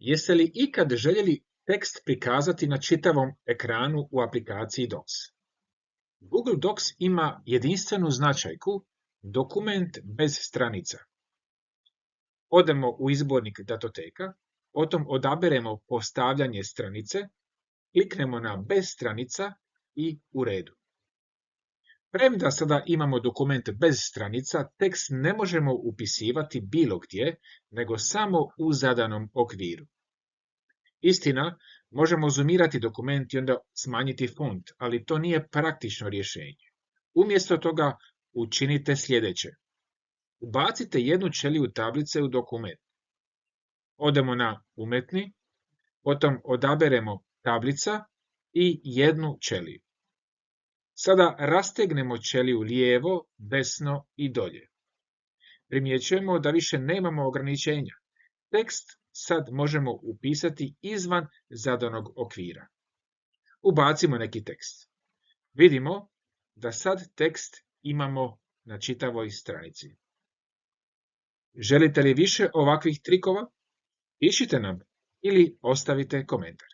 Jeste li ikad željeli tekst prikazati na čitavom ekranu u aplikaciji Docs? Google Docs ima jedinstvenu značajku dokument bez stranica. Odemo u izbornik datoteka, potom odaberemo postavljanje stranice, kliknemo na bez stranica i u redu. Premda sada imamo dokument bez stranica, tekst ne možemo upisivati bilo gdje, nego samo u zadanom okviru. Istina, možemo zoomirati dokument i onda smanjiti font, ali to nije praktično rješenje. Umjesto toga učinite sljedeće. Ubacite jednu ćeliju tablice u dokument. Odemo na umetni, potom odaberemo tablica i jednu ćeliju. Sada rastegnemo ćeliju lijevo, desno i dolje. Primjećujemo da više nemamo ograničenja. Tekst sad možemo upisati izvan zadanog okvira. Ubacimo neki tekst. Vidimo da sad tekst imamo na čitavoj stranici. Želite li više ovakvih trikova? Pišite nam ili ostavite komentar.